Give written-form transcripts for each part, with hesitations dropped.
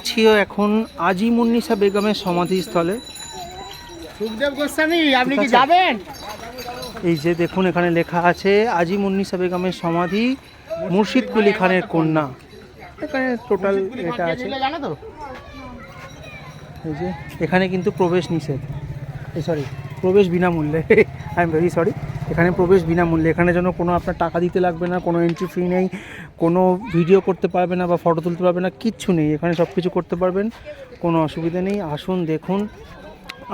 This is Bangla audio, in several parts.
আছিও এখন আজিমুন্নিসা বেগমের সমাধিস্থলে। সুখদেব গোস্বামী, আপনি কি যাবেন? এই যে দেখুন এখানে লেখা আছে আজিমুন্নিসা বেগমের সমাধি, মুর্শিদ কুলি খানের কন্যা। এখানে টোটাল এটা আছে। জানো তো? এই যে এখানে কিন্তু প্রবেশ নিষেধ, সরি প্রবেশ বিনামূল্যে। আই এম ভেরি সরি, এখানে প্রবেশ বিনামূল্যে। এখানে যেন কোনো আপনার টাকা দিতে লাগবে না, কোনো এন্ট্রি ফি নেই, কোনো ভিডিও করতে পারবে না বা ফটো তুলতে পারবে না, কিচ্ছু নেই। এখানে সব কিছু করতে পারবেন, কোনো অসুবিধা নেই। আসুন দেখুন।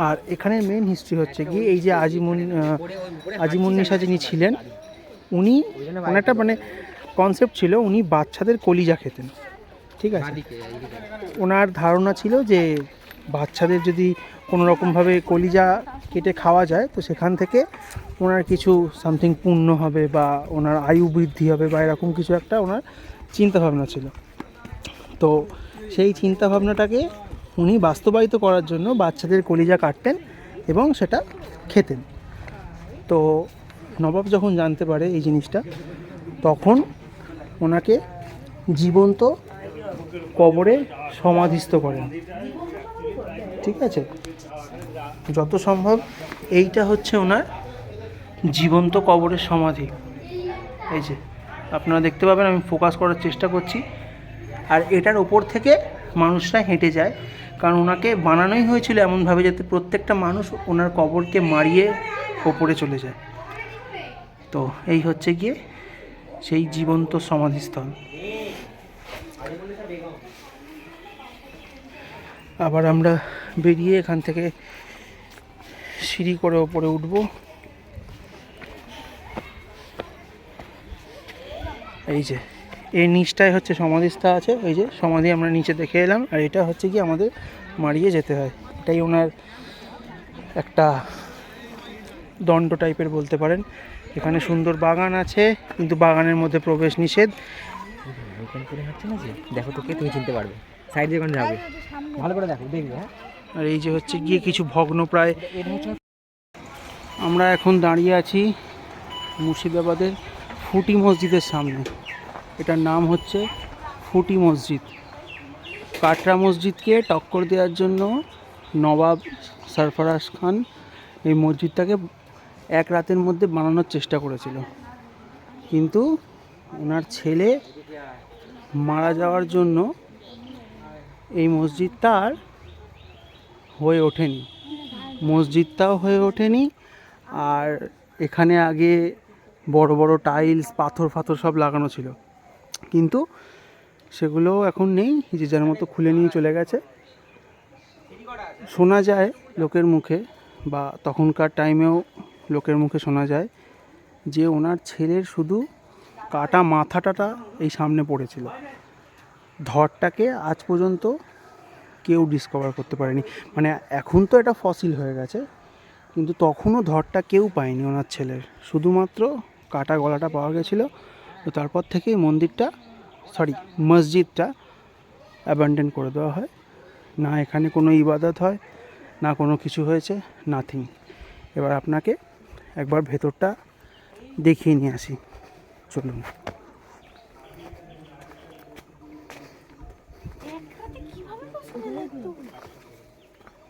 আর এখানের মেন হিস্ট্রি হচ্ছে কি, এই যে আজিমুন্নিসা যিনি ছিলেন, উনি একটা মানে কনসেপ্ট ছিল, উনি বাচ্চাদের কলিজা খেতেন, ঠিক আছে। ওনার ধারণা ছিল যে বাচ্চাদের যদি কোনো রকমভাবে কলিজা কেটে খাওয়া যায় তো সেখান থেকে ওনার কিছু সামথিং পুণ্য হবে বা ওনার আয়ু বৃদ্ধি হবে বা এরকম কিছু একটা ওনার চিন্তাভাবনা ছিল। তো সেই চিন্তাভাবনাটাকে উনি বাস্তবায়িত করার জন্য বাচ্চাদের কলিজা কাটতেন এবং সেটা খেতেন। তো নবাব যখন জানতে পারে এই জিনিসটা, তখন ওনাকে জীবন্ত কবরে সমাধিস্থ করেন, ঠিক আছে। যত সম্ভব এইটা হচ্ছে ওনার জীবন্ত কবরের সমাধি। এই যে আপনারা দেখতে পাবেন, আমি ফোকাস করার চেষ্টা করছি। আর এটার ওপর থেকে মানুষরা হেঁটে যায়, কারণ ওনাকে বানানোই হয়েছিল এমনভাবে যাতে প্রত্যেকটা মানুষ ওনার কবরকে মারিয়ে ওপরে চলে যায়। তো এই হচ্ছে গিয়ে সেই জীবন্ত সমাধিস্থল। আবার আমরা বেরিয়ে এখান থেকে সিঁড়ি করে ওপরে উঠব। এই যে এই নিচটায় হচ্ছে সমাধিস্থা আছে, এই যে সমাধি আমরা নিচে দেখে এলাম। আর এটা হচ্ছে কি আমাদের মারিয়ে যেতে হয়, এটাই ওনার একটা দণ্ড টাইপের বলতে পারেন। এখানে সুন্দর বাগান আছে, কিন্তু বাগানের মধ্যে প্রবেশ নিষেধ। দেখো তোকে, তুমি চিনতে পারবে, সাইড দিয়ে কোন যাবে, ভালো করে দেখো, দেখবে। হ্যাঁ, আর এই যে হচ্ছে গিয়ে কিছু ভগ্নপ্রায়। আমরা এখন দাঁড়িয়ে আছি মুর্শিদাবাদের ফুটি মসজিদের সামনে। এটার নাম হচ্ছে ফুটি মসজিদ। কাটরা মসজিদকে টক্কর দেওয়ার জন্য নবাব সরফরাজ খান এই মসজিদটাকে এক রাতের মধ্যে বানানোর চেষ্টা করেছিল, কিন্তু ওনার ছেলে মারা যাওয়ার জন্য এই মসজিদটা আর হয়ে ওঠেনি। মসজিদটাও হয়ে ওঠেনি। আর এখানে আগে বড় বড় টাইলস, পাথর ফাথর সব লাগানো ছিল, কিন্তু সেগুলো এখন নেই, যে যার মতো খুলে নিয়ে চলে গেছে। শোনা যায় লোকের মুখে, বা তখনকার টাইমেও লোকের মুখে শোনা যায় যে ওনার ছেলের শুধু কাটা মাথাটা এই সামনে পড়েছিল। ধরটাকে আজ পর্যন্ত কেউ ডিসকভার করতে পারেনি। মানে এখন তো এটা ফসিল হয়ে গেছে, কিন্তু তখনও ধরটা কেউ পায়নি ওনার ছেলের, শুধুমাত্র কাটা গলাটা পাওয়া গেছিলো। তো তারপর থেকেই মসজিদটা অ্যাবান্ডন করে দেওয়া হয়। না এখানে কোনো ইবাদত হয়, না কোনো কিছু হয়েছে, নাথিং। এবার আপনাকে একবার ভেতরটা দেখিয়ে নিয়ে আসি, চলুন।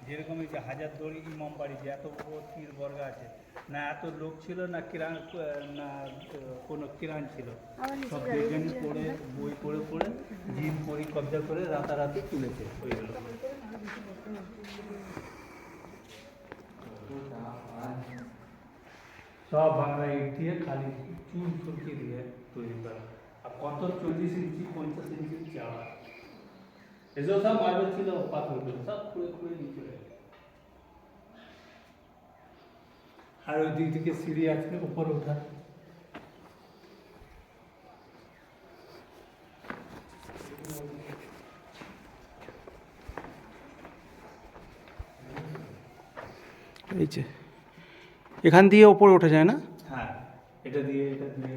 যেরকম এই যে হাজারদুয়ারি ইমামবাড়ি, যে এত বড় তীর বর্গা আছে, না এত লোক ছিল, না কিরান, না কোনো কিরান ছিল, সব বিজ্ঞানী পড়ে বই পড়ে পড়ে জিম পরি কবজা করে রাতারাতি তুলেছে ওইগুলো। সব বাংলা ইট দিয়ে খালি চুন সুরকি দিয়ে তৈরি করা। আর কত 40 ইঞ্চি 50 ইঞ্চি চাওয়া, এসব সব মার্বেল ছিল, পাথরগুলো সব খুঁড়ে খুঁড়ে নিচে। আর ওই দিক থেকে সিঁড়ি আছে উপরে ওঠা। এই যে এখান দিয়ে ওপরে ওঠা যায় না? হ্যাঁ, এটা দিয়ে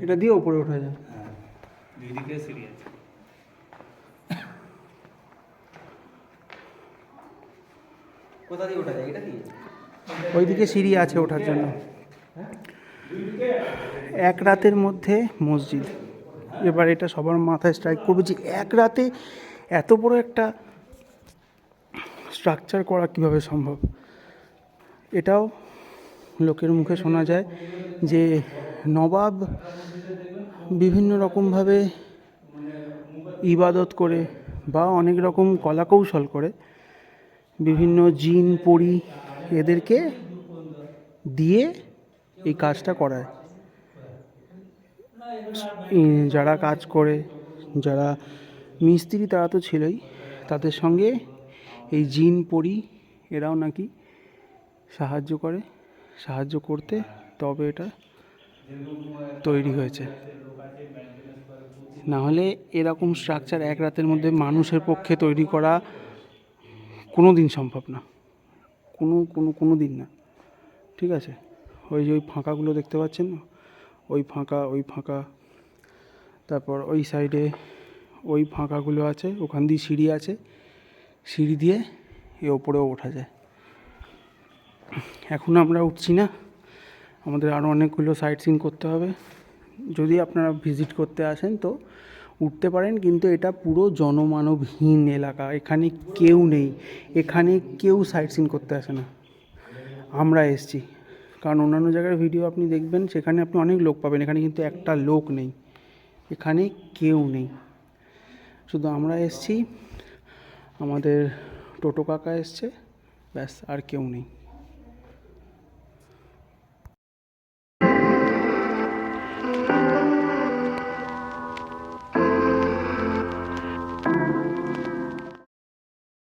এটা দিয়ে ওপরে ওঠা যায়। হ্যাঁ, দুই দিকে সিঁড়ি আছে। কোথা দিয়ে ওঠা যায়? এটা দিয়ে ওইদিকে সিঁড়ি আছে ওঠার জন্য। এক রাতের মধ্যে মসজিদ। এবার এটা সবার মাথায় স্ট্রাইক করবে যে এক রাতে এত বড় একটা স্ট্রাকচার করা কিভাবে সম্ভব। এটাও লোকের মুখে শোনা যায় যে নবাব বিভিন্ন রকমভাবে ইবাদত করে বা অনেক রকম কলাকৌশল করে বিভিন্ন জিন পরি এদেরকে দিয়ে এই কাজটা করায়। যারা কাজ করে, যারা মিস্ত্রি তারা তো ছিলই, তাদের সঙ্গে এই জিন পরি এরাও নাকি সাহায্য করতে তবে এটা তৈরি হয়েছে। নাহলে এরকম স্ট্রাকচার এক রাতের মধ্যে মানুষের পক্ষে তৈরি করা কোনো দিন সম্ভব না, কোনো দিন না। ঠিক আছে, ওই যে ওই ফাঁকাগুলো দেখতে পাচ্ছেন না, ওই ফাঁকা, তারপর ওই সাইডে ওই ফাঁকাগুলো আছে, ওখান দিয়ে সিঁড়ি আছে, সিঁড়ি দিয়ে এ ওপরেও ওঠা যায়। এখন আমরা উঠছি না, আমাদের আরও অনেকগুলো সাইট সিন করতে হবে। যদি আপনারা ভিজিট করতে আসেন তো উঠতে পারেন, কিন্তু এটা পুরো জনমানবহীন এলাকা, এখানে কেউ নেই, এখানে কেউ সাইট সিন করতে আসে না। আমরা এসছি, কারণ অন্যান্য জায়গার ভিডিও আপনি দেখবেন সেখানে আপনি অনেক লোক পাবেন, এখানে কিন্তু একটা লোক নেই, এখানে কেউ নেই। শুধু আমরা এসছি, আমাদের টোটো কাকা এসছে, ব্যাস, আর কেউ নেই।